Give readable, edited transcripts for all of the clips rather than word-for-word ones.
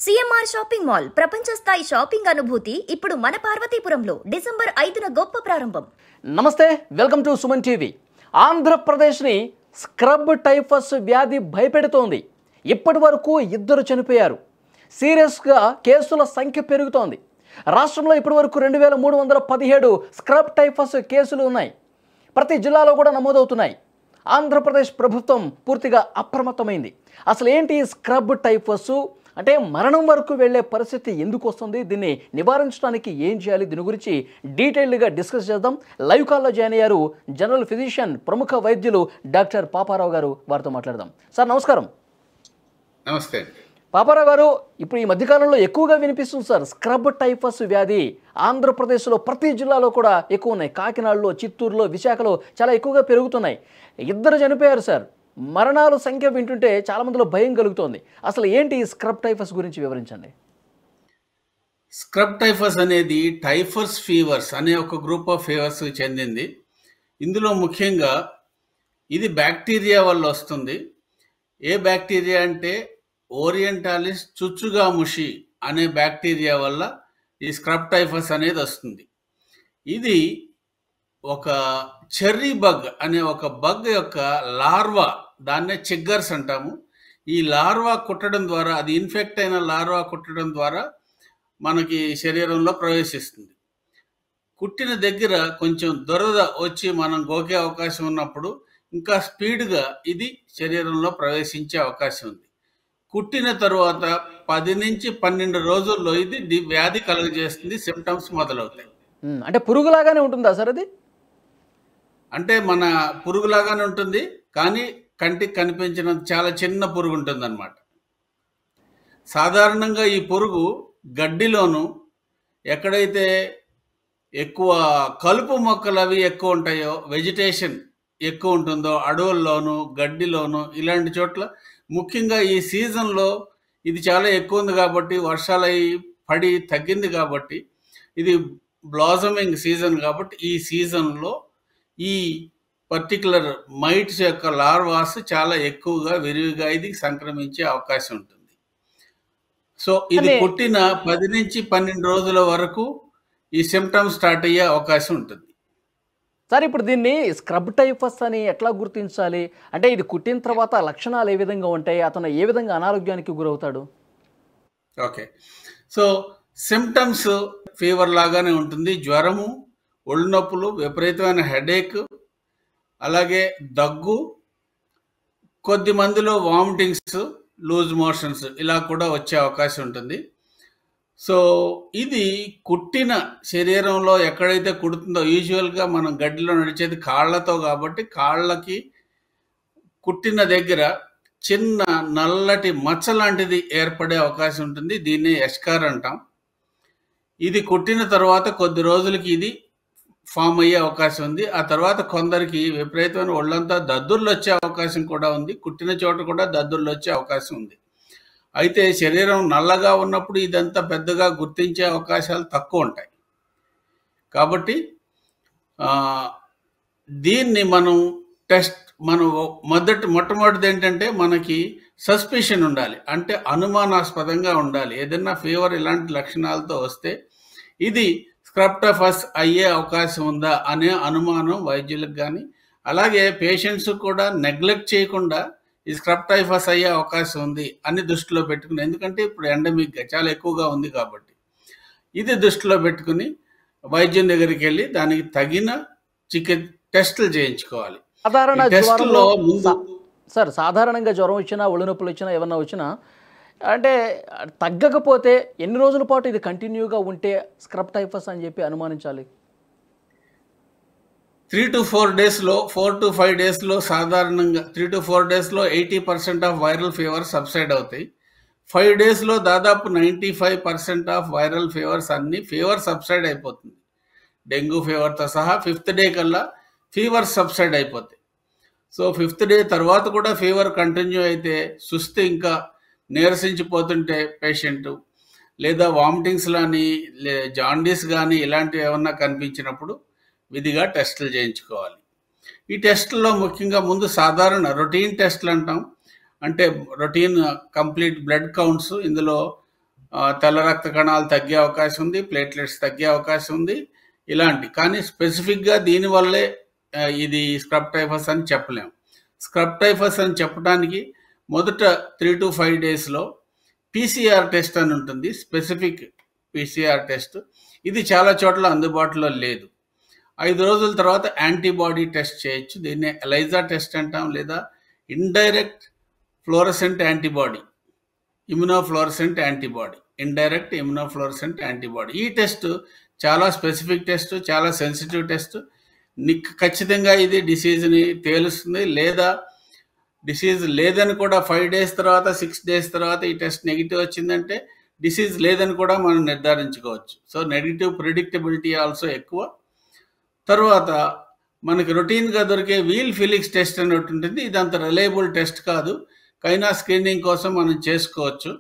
CMR shopping mall ప్రపంచ స్థాయి shopping అనుభూతి ఇప్పుడు మన పార్వతీపురంలో డిసెంబర్ 5న గొప్ప ప్రారంభం. నమస్తే, వెల్కమ్ టు సుమన్ టీవీ. ఆంధ్రప్రదేశ్ని స్క్రబ్ టైఫస్ వ్యాధి భయపెడుతోంది. ఇప్పటి వరకు 2 చనిపోయారు. సీరియస్గా కేసుల సంఖ్య పెరుగుతోంది. రాష్ట్రంలో ఇప్పటి వరకు 2317 స్క్రబ్ టైఫస్ కేసులు ఉన్నాయి. ప్రతి జిల్లాలో కూడా నమోదవుతున్నాయి. ఆంధ్రప్రదేశ్ ప్రభుత్వం పూర్తిగా అప్రమత్తమైంది. అసలు ఏంటి స్క్రబ్ టైఫస్ అంటే మరణం వరకు వెళ్లే పరిస్థితి ఎందుకు వస్తుంది, దీన్ని నివారించడానికి ఏం చేయాలి, దీని గురించి డీటెయిల్డ్గా డిస్కస్ చేద్దాం. లైవ్ కాల్లో జాయిన్ అయ్యారు జనరల్ ఫిజిషియన్, ప్రముఖ వైద్యులు డాక్టర్ పాపారావు గారు. వారితో మాట్లాడదాం. సార్ నమస్కారం. నమస్తే పాపారావు గారు, ఇప్పుడు ఈ మధ్యకాలంలో ఎక్కువగా వినిపిస్తుంది సార్ స్క్రబ్ టైఫస్ వ్యాధి. ఆంధ్రప్రదేశ్లో ప్రతి జిల్లాలో కూడా ఎక్కువ ఉన్నాయి. కాకినాడలో, చిత్తూరులో, విశాఖలో చాలా ఎక్కువగా పెరుగుతున్నాయి. 2 చనిపోయారు సార్. మరణాల సంఖ్య వింటుంటే చాలా మందిలో భయం కలుగుతోంది. అసలు ఏంటి ఈ స్క్రబ్ టైఫస్ గురించి వివరించండి. స్క్రబ్ టైఫస్ అనేది టైఫస్ ఫీవర్స్ అనే ఒక గ్రూప్ ఆఫ్ ఫీవర్స్ చెందింది. ఇందులో ముఖ్యంగా ఇది బ్యాక్టీరియా వల్ల వస్తుంది. ఏ బ్యాక్టీరియా అంటే ఓరియంటాలిస్ చుచ్చుగాముషి అనే బ్యాక్టీరియా వల్ల ఈ స్క్రబ్ టైఫస్ అనేది వస్తుంది. ఇది ఒక చెర్రీ బగ్ అనే ఒక బగ్ యొక్క లార్వా, దాన్నే చిగ్గర్స్ అంటాము. ఈ లార్వా కుట్టడం ద్వారా, అది ఇన్ఫెక్ట్ అయిన లార్వా కుట్టడం ద్వారా మనకి శరీరంలో ప్రవేశిస్తుంది. కుట్టిన దగ్గర కొంచెం దురద వచ్చి మనం గోకే అవకాశం ఉన్నప్పుడు ఇంకా స్పీడ్గా ఇది శరీరంలో ప్రవేశించే అవకాశం ఉంది. కుట్టిన తరువాత 10 నుంచి 12 రోజుల్లో ఇది వ్యాధి కలుగజేస్తుంది. సిమ్టమ్స్ మొదలవుతాయి. అంటే పురుగులాగానే ఉంటుందా సార్ అది? అంటే మన పురుగులాగానే ఉంటుంది, కానీ కంటికి కనిపించిన చాలా చిన్న పురుగు ఉంటుంది అన్నమాట. సాధారణంగా ఈ పురుగు గడ్డిలోను, ఎక్కడైతే ఎక్కువ కలుపు మొక్కలు అవి ఎక్కువ ఉంటాయో, వెజిటేషన్ ఎక్కువ ఉంటుందో, అడవుల్లోనూ గడ్డిలోను ఇలాంటి చోట్ల, ముఖ్యంగా ఈ సీజన్లో ఇది చాలా ఎక్కువ ఉంది కాబట్టి, వర్షాలు అయి పడి తగ్గింది కాబట్టి, ఇది బ్లాజమింగ్ సీజన్ కాబట్టి ఈ సీజన్లో ఈ పర్టికులర్ మైట్స్ యొక్క లార్వాస్ చాలా ఎక్కువగా విరివిగా ఇది సంక్రమించే అవకాశం ఉంటుంది. సో ఇది పుట్టిన 10 నుంచి 12 రోజుల వరకు ఈ సిమ్టమ్స్ స్టార్ట్ అయ్యే అవకాశం ఉంటుంది. సార్, ఇప్పుడు దీన్ని స్క్రబ్ టైఫస్ అని ఎట్లా గుర్తించాలి? అంటే ఇది కుట్టిన తర్వాత లక్షణాలు ఏ విధంగా ఉంటాయి, అతను ఏ విధంగా అనారోగ్యానికి గురవుతాడు? ఓకే, సో సిమ్టమ్స్ ఫీవర్ లాగానే ఉంటుంది. జ్వరము, ఒళ్ళు నొప్పులు, విపరీతమైన హెడేక్, అలాగే దగ్గు, కొద్ది మందిలో వామిటింగ్స్, లూజ్ మోషన్స్ ఇలా కూడా వచ్చే అవకాశం ఉంటుంది. సో ఇది కుట్టిన శరీరంలో ఎక్కడైతే కుడుతుందో, యూజువల్గా మనం గడ్డిలో నడిచేది కాళ్ళతో కాబట్టి కాళ్ళకి కుట్టిన దగ్గర చిన్న నల్లటి మచ్చ లాంటిది ఏర్పడే అవకాశం ఉంటుంది. దీన్ని ఎస్కార్ అంటాం. ఇది కుట్టిన తర్వాత కొద్ది రోజులకి ఇది ఫామ్ అయ్యే అవకాశం ఉంది. ఆ తర్వాత కొందరికి విపరీతమైన ఒళ్ళంతా దద్దుర్లు వచ్చే అవకాశం కూడా ఉంది. కుట్టిన చోట కూడా దద్దుర్లు వచ్చే అవకాశం ఉంది. అయితే శరీరం నల్లగా ఉన్నప్పుడు ఇదంతా పెద్దగా గుర్తించే అవకాశాలు తక్కువ ఉంటాయి. కాబట్టి దీన్ని మనం మొట్టమొదటిది ఏంటంటే మనకి సస్పిషన్ ఉండాలి, అంటే అనుమానాస్పదంగా ఉండాలి. ఏదైనా ఫీవర్ ఇలాంటి లక్షణాలతో వస్తే ఇది స్క్రబ్ టైఫస్ అయ్యే అవకాశం ఉందా అనే అనుమానం వైద్యులకు కానీ, అలాగే పేషెంట్స్ కూడా నెగ్లెక్ట్ చేయకుండా ఈ స్క్రబ్ టైఫస్ అయ్యే అవకాశం ఉంది అని దృష్టిలో పెట్టుకుని, ఎందుకంటే ఇప్పుడు ఎండమిక్గా చాలా ఎక్కువగా ఉంది కాబట్టి ఇది దృష్టిలో పెట్టుకుని వైద్యం దగ్గరికి వెళ్ళి దానికి తగిన టెస్టులు చేయించుకోవాలి. సాధారణంగా జ్వరం వచ్చినా, ఒళ్ళు నొప్పులు వచ్చినా, ఏమన్నా వచ్చినా అంటే తగ్గకపోతే ఎన్ని రోజుల పాటు ఇది కంటిన్యూగా ఉంటే స్క్రబ్ టైఫస్ అని చెప్పి అనుమానించాలి? 3 to 4 డేస్లో, 4 to 5 డేస్లో సాధారణంగా 3 to 4 డేస్లో 80% ఆఫ్ వైరల్ ఫీవర్ సబ్సైడ్ అవుతాయి. 5 డేస్లో దాదాపు 95% ఆఫ్ వైరల్ ఫీవర్స్ అన్ని ఫీవర్ సబ్సైడ్ అయిపోతుంది. డెంగ్యూ ఫీవర్తో సహా 5th డే కల్లా ఫీవర్ సబ్సైడ్ అయిపోతాయి. సో 5th డే తర్వాత కూడా ఫీవర్ కంటిన్యూ అయితే, సుస్థి ఇంకా నీరసించిపోతుంటే పేషెంట్, లేదా వామిటింగ్స్ కానీ, జాండీస్ కానీ ఇలాంటివి ఏమన్నా కనిపించినప్పుడు విధిగా టెస్టులు చేయించుకోవాలి. ఈ టెస్టుల్లో ముఖ్యంగా ముందు సాధారణ రొటీన్ టెస్టులు అంటాం. అంటే రొటీన్ కంప్లీట్ బ్లడ్ కౌంట్స్, ఇందులో తెల్ల రక్త కణాలు తగ్గే అవకాశం ఉంది, ప్లేట్లెట్స్ తగ్గే అవకాశం ఉంది ఇలాంటి. కానీ స్పెసిఫిక్గా దీనివల్లే ఇది స్క్రబ్ టైఫస్ అని చెప్పలేము. స్క్రబ్ టైఫస్ అని చెప్పడానికి మొదట 3 to 5 డేస్లో పీసీఆర్ టెస్ట్ అని ఉంటుంది, స్పెసిఫిక్ పీసీఆర్ టెస్ట్. ఇది చాలా చోట్ల అందుబాటులో లేదు. 5 రోజుల తర్వాత యాంటీబాడీ టెస్ట్ చేయొచ్చు. దీన్ని ఎలైజా టెస్ట్ అంటాం, లేదా indirect fluorescent antibody, immunofluorescent antibody, indirect immunofluorescent antibody. ఈ టెస్ట్ చాలా స్పెసిఫిక్ టెస్ట్, చాలా సెన్సిటివ్ టెస్ట్. ఖచ్చితంగా ఇది డిసీజ్ని తేలుస్తుంది, లేదా డిసీజ్ లేదని కూడా 5 డేస్ తర్వాత 6 డేస్ తర్వాత ఈ టెస్ట్ నెగిటివ్ వచ్చిందంటే డిసీజ్ లేదని కూడా మనం నిర్ధారించుకోవచ్చు. సో నెగిటివ్ ప్రిడిక్టబిలిటీ ఆల్సో ఎక్కువ. తర్వాత మనకి రొటీన్గా దొరికే వీల్ ఫిలిక్స్ టెస్ట్ అని ఒకటి ఉంటుంది. ఇది అంత రిలయబుల్ టెస్ట్ కాదు, కైనా స్క్రీనింగ్ కోసం మనం చేసుకోవచ్చు.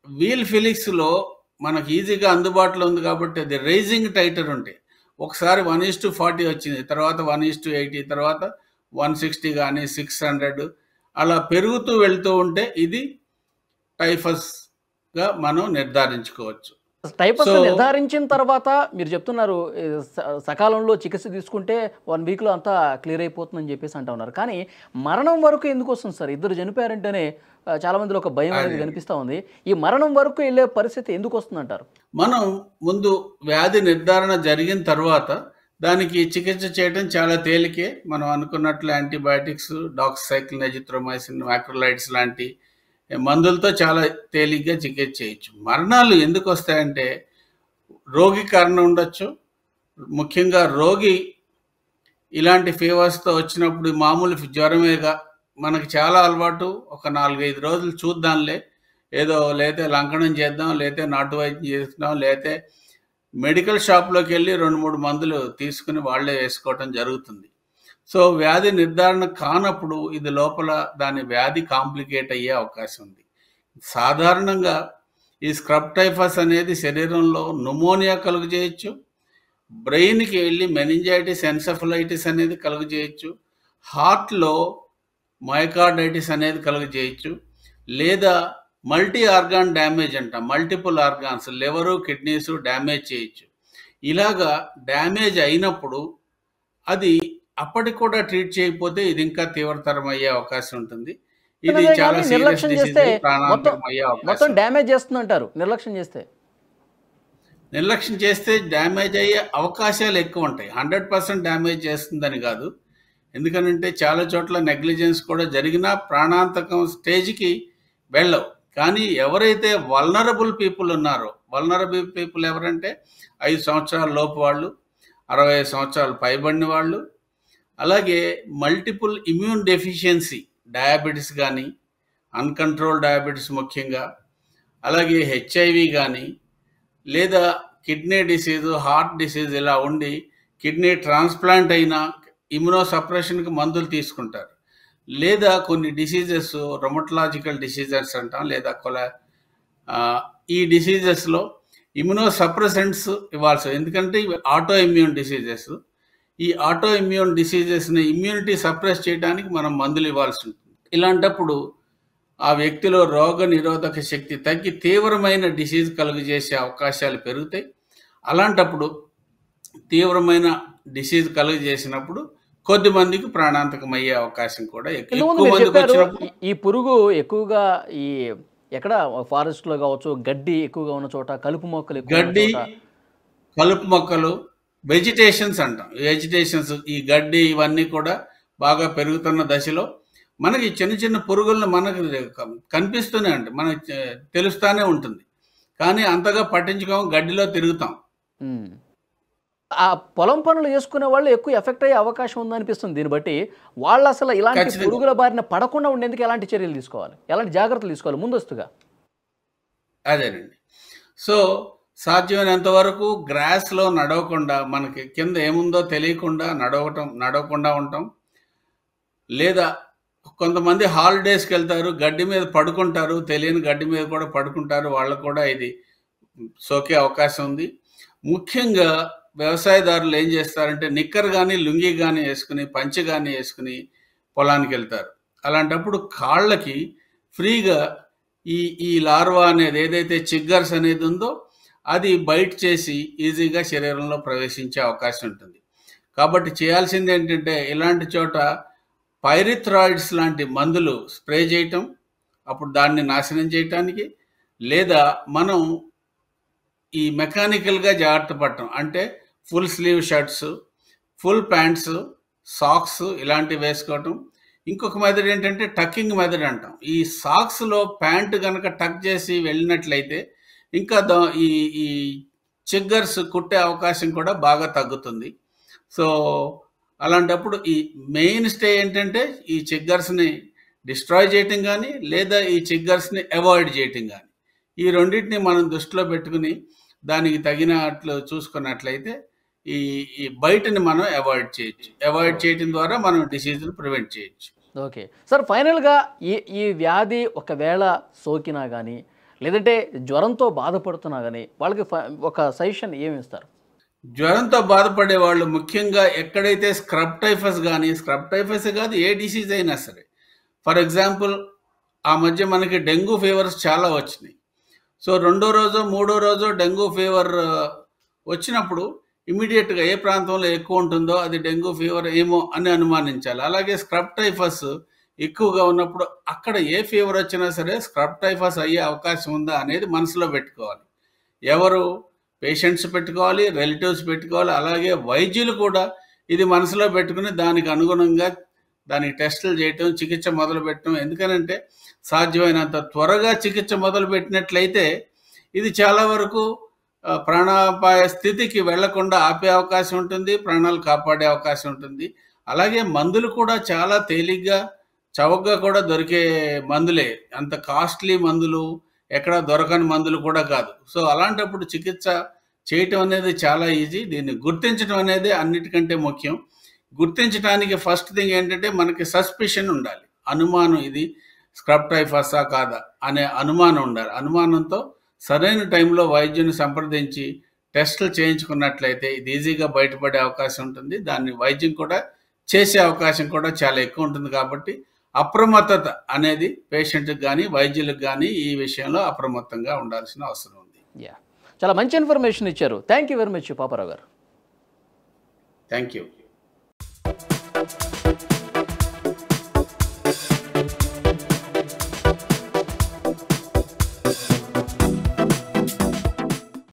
వీల్ ఫిలిక్స్లో మనకు ఈజీగా అందుబాటులో ఉంది కాబట్టి అది రైజింగ్ టైటర్ ఉంటాయి. ఒకసారి 1:40 వచ్చింది, తర్వాత 1:80, తర్వాత 160 కానీ 600 అలా పెరుగుతూ వెళ్తూ ఉంటే ఇది టైఫస్గా మనం నిర్ధారించుకోవచ్చు. టైఫస్ సో నిర్ధారించిన తర్వాత మీరు చెప్తున్నారు సకాలంలో చికిత్స తీసుకుంటే 1 వీక్లో అంతా క్లియర్ అయిపోతుందని చెప్పేసి అంటూ ఉన్నారు. కానీ మరణం వరకు ఎందుకు వస్తుంది సార్? ఇద్దరు చనిపోయారంటేనే చాలా మందిలో ఒక భయం అనేది కనిపిస్తూ ఉంది. ఈ మరణం వరకు వెళ్ళే పరిస్థితి ఎందుకు వస్తుందంటారు? మనం ముందు వ్యాధి నిర్ధారణ జరిగిన తర్వాత దానికి చికిత్స చేయడం చాలా తేలికే. మనం అనుకున్నట్లు యాంటీబయాటిక్స్, డాక్సిసైక్లిన్, ఎజిథ్రోమైసిన్, మ్యాక్రోలైడ్స్ లాంటి మందులతో చాలా తేలిగ్గా చికిత్స చేయొచ్చు. మరణాలు ఎందుకు వస్తాయంటే రోగి కారణం ఉండొచ్చు. ముఖ్యంగా రోగి ఇలాంటి ఫీవర్స్తో వచ్చినప్పుడు మామూలు జ్వరమేగా మనకి చాలా అలవాటు, ఒక 4-5 రోజులు చూద్దాంలే, ఏదో లేతే లంకనం చేద్దాం, లేతే నాటు వైద్యం చేస్తున్నాం, లేతే మెడికల్ షాప్లోకి వెళ్ళి 2-3 మందులు తీసుకుని వాళ్ళే వేసుకోవటం జరుగుతుంది. సో వ్యాధి నిర్ధారణ కానప్పుడు ఇది లోపల దాని వ్యాధి కాంప్లికేట్ అయ్యే అవకాశం ఉంది. సాధారణంగా ఈ స్క్రబ్ టైఫస్ అనేది శరీరంలో న్యూమోనియా కలుగజేయచ్చు, బ్రెయిన్కి వెళ్ళి మెనింజైటిస్, ఎన్సెఫలైటిస్ అనేది కలుగజేయచ్చు, హార్ట్లో మయోకార్డైటిస్ అనేది కలుగజేయచ్చు, లేదా మల్టీ ఆర్గాన్ డ్యామేజ్ అంట, multiple organs, liver, kidneys damage చేయొచ్చు. ఇలాగా డ్యామేజ్ అయినప్పుడు అది అప్పటికి కూడా ట్రీట్ చేయకపోతే ఇది ఇంకా తీవ్రతరం అయ్యే అవకాశం ఉంటుంది. ఇది చాలా సీరియస్ నిర్లక్ష్యం డిసీజ్, చేస్తే ప్రాణాంతకం అయ్యే మొత్తం అవకాశం. డ్యామేజ్ చేస్తుందంటారు. నిర్లక్ష్యం చేస్తే డ్యామేజ్ అయ్యే అవకాశాలు ఎక్కువ ఉంటాయి. 100% డ్యామేజ్ చేస్తుందని కాదు, ఎందుకనంటే చాలా చోట్ల నెగ్లిజెన్స్ కూడా జరిగినా ప్రాణాంతకం స్టేజ్కి వెళ్ళవు. కానీ ఎవరైతే వల్నరబుల్ పీపుల్ ఉన్నారో, వల్నరబుల్ పీపుల్ ఎవరంటే 5 సంవత్సరాల లోపు వాళ్ళు, 65 సంవత్సరాలు పైబడిన వాళ్ళు, అలాగే మల్టిపుల్ ఇమ్యూన్ డెఫిషియన్సీ, డయాబెటీస్ కానీ, అన్కంట్రోల్ డయాబెటీస్ ముఖ్యంగా, అలాగే హెచ్ఐవి కానీ, లేదా కిడ్నీ డిసీజు, హార్ట్ డిసీజ్ ఇలా ఉండి కిడ్నీ ట్రాన్స్ప్లాంట్ అయినా ఇమ్యునో సప్రెషన్కి మందులు తీసుకుంటారు, లేదా కొన్ని డిసీజెస్ రొమటలాజికల్ డిసీజెస్ అంటాం, లేదా ఈ డిసీజెస్లో ఇమ్యునో సప్రెసెంట్స్ ఇవ్వాల్సి, ఎందుకంటే ఇవి ఆటో ఇమ్యూన్ డిసీజెస్. ఈ ఆటో ఇమ్యూన్ డిసీజెస్ని ఇమ్యూనిటీ సప్రెస్ చేయడానికి మనం మందులు ఇవ్వాల్సి ఉంటుంది. ఇలాంటప్పుడు ఆ వ్యక్తిలో రోగ నిరోధక శక్తి తగ్గి తీవ్రమైన డిసీజ్ కలుగజేసే అవకాశాలు పెరుగుతాయి. అలాంటప్పుడు తీవ్రమైన డిసీజ్ కలుగజేసినప్పుడు కొద్ది మందికి ప్రాణాంతకం అయ్యే అవకాశం కూడా ఎక్కువ మందికి వచ్చినప్పుడు. ఈ పురుగు ఎక్కువగా ఈ ఎక్కడ ఫారెస్ట్లో కావచ్చు, గడ్డి ఎక్కువగా ఉన్న చోట, కలుపు మొక్కలు, గడ్డి, కలుపు మొక్కలు, వెజిటేషన్స్ అంటాం. వెజిటేషన్స్, ఈ గడ్డి ఇవన్నీ కూడా బాగా పెరుగుతున్న దశలో మనకి చిన్న చిన్న పురుగులను మనకు కనిపిస్తూనే ఉంటాయి, మనకు తెలుస్తూనే ఉంటుంది. కానీ అంతగా పట్టించుకోం, గడ్డిలో తిరుగుతాం. ఆ పొలం పనులు చేసుకునే వాళ్ళు ఎక్కువ ఎఫెక్ట్ అయ్యే అవకాశం ఉందనిపిస్తుంది. దీన్ని బట్టి వాళ్ళు అసలు ఇలాంటి పురుగుల బారిన పడకుండా ఉండేందుకు ఎలాంటి చర్యలు తీసుకోవాలి, ఎలాంటి జాగ్రత్తలు తీసుకోవాలి ముందస్తుగా? అదేనండి. సో సాధ్యమైనంత వరకు గ్రాస్లో నడవకుండా, మనకి కింద ఏముందో తెలియకుండా నడవకుండా ఉంటాం. లేదా కొంతమంది హాలిడేస్కి వెళ్తారు, గడ్డి మీద పడుకుంటారు, తెలియని గడ్డి మీద కూడా పడుకుంటారు, వాళ్ళకు కూడా ఇది సోకే అవకాశం ఉంది. ముఖ్యంగా వ్యవసాయదారులు ఏం చేస్తారంటే నిక్కర్ కానీ, లుంగి కానీ వేసుకుని, పంచె కానీ వేసుకుని పొలానికి వెళ్తారు. అలాంటప్పుడు కాళ్ళకి ఫ్రీగా ఈ ఈ లార్వా అనేది ఏదైతే చిగ్గర్స్ అనేది ఉందో అది బైట్ చేసి ఈజీగా శరీరంలో ప్రవేశించే అవకాశం ఉంటుంది. కాబట్టి చేయాల్సింది ఏంటంటే ఇలాంటి చోట పైరిథ్రాయిడ్స్ లాంటి మందులు స్ప్రే చేయటం, అప్పుడు దాన్ని నాశనం చేయటానికి, లేదా మనం ఈ మెకానికల్గా జాగ్రత్త పడటం, అంటే full sleeve shirts, full pants, socks ఇలాంటివి వేసుకోవటం. ఇంకొక మెథడ్ ఏంటంటే టక్కింగ్ మెథడ్ అంటాం. ఈ సాక్స్లో ప్యాంట్ కనుక టక్ చేసి వెళ్ళినట్లయితే ఇంకా ఈ ఈ చిగ్గర్స్ కుట్టే అవకాశం కూడా బాగా తగ్గుతుంది. సో అలాంటప్పుడు ఈ మెయిన్ స్టే ఏంటంటే ఈ చిగ్గర్స్ని డిస్ట్రాయ్ చేయటం కానీ, లేదా ఈ చిగ్గర్స్ని అవాయిడ్ చేయటం కానీ, ఈ రెండింటిని మనం దృష్టిలో పెట్టుకుని దానికి తగినట్లు చూసుకున్నట్లయితే ఈ ఈ బయటని మనం అవాయిడ్ చేయొచ్చు. అవాయిడ్ చేయటం ద్వారా మనం డిసీజ్ని ప్రివెంట్ చేయొచ్చు. ఓకే సార్, ఫైనల్గా ఈ వ్యాధి ఒకవేళ సోకినా కానీ, లేదంటే జ్వరంతో బాధపడుతున్నా కానీ వాళ్ళకి ఒక సజెషన్ ఏమి ఇస్తారు? జ్వరంతో బాధపడే వాళ్ళు ముఖ్యంగా ఎక్కడైతే స్క్రబ్ టైఫస్ కానీ, స్క్రబ్ టైఫస్ కాదు ఏ డిసీజ్ అయినా సరే, ఫర్ ఎగ్జాంపుల్ ఆ మధ్య మనకి డెంగ్యూ ఫీవర్స్ చాలా వచ్చినాయి. సో రెండో రోజో మూడో రోజో డెంగ్యూ ఫీవర్ వచ్చినప్పుడు ఇమీడియట్గా ఏ ప్రాంతంలో ఎక్కువ ఉంటుందో అది డెంగ్యూ ఫీవర్ ఏమో అని అనుమానించాలి. అలాగే స్క్రబ్ టైఫస్ ఎక్కువగా ఉన్నప్పుడు అక్కడ ఏ ఫీవర్ వచ్చినా సరే స్క్రబ్ టైఫస్ అయ్యే అవకాశం ఉందా అనేది మనసులో పెట్టుకోవాలి. ఎవరు పేషెంట్స్ పెట్టుకోవాలి, రిలేటివ్స్ పెట్టుకోవాలి, అలాగే వైద్యులు కూడా ఇది మనసులో పెట్టుకుని దానికి అనుగుణంగా దానికి టెస్టులు చేయటం, చికిత్స మొదలు పెట్టడం. ఎందుకనంటే సాధ్యమైనంత త్వరగా చికిత్స మొదలు పెట్టినట్లయితే ఇది చాలా వరకు ప్రాణాపాయ స్థితికి వెళ్లకుండా ఆపే అవకాశం ఉంటుంది, ప్రాణాలు కాపాడే అవకాశం ఉంటుంది. అలాగే మందులు కూడా చాలా తేలిగ్గా చౌకగా కూడా దొరికే మందులే, అంత కాస్ట్లీ మందులు ఎక్కడ దొరకని మందులు కూడా కాదు. సో అలాంటప్పుడు చికిత్స చేయటం అనేది చాలా ఈజీ. దీన్ని గుర్తించడం అనేది అన్నిటికంటే ముఖ్యం. గుర్తించడానికి ఫస్ట్ థింగ్ ఏంటంటే మనకి సస్పిషన్ ఉండాలి, అనుమానం, ఇది స్క్రబ్ టైఫసా కాదా అనే అనుమానం ఉండాలి. అనుమానంతో సరైన టైంలో వైద్యుని సంప్రదించి టెస్టులు చేయించుకున్నట్లయితే ఇది ఈజీగా బయటపడే అవకాశం ఉంటుంది. దాన్ని వైద్యం కూడా చేసే అవకాశం కూడా చాలా ఎక్కువ ఉంటుంది. కాబట్టి అప్రమత్తత అనేది పేషెంట్కి కానీ వైద్యులకు కానీ ఈ విషయంలో అప్రమత్తంగా ఉండాల్సిన అవసరం ఉంది. చాలా మంచి ఇన్ఫర్మేషన్ ఇచ్చారు. Thank you very much Paparao గారు. Thank you.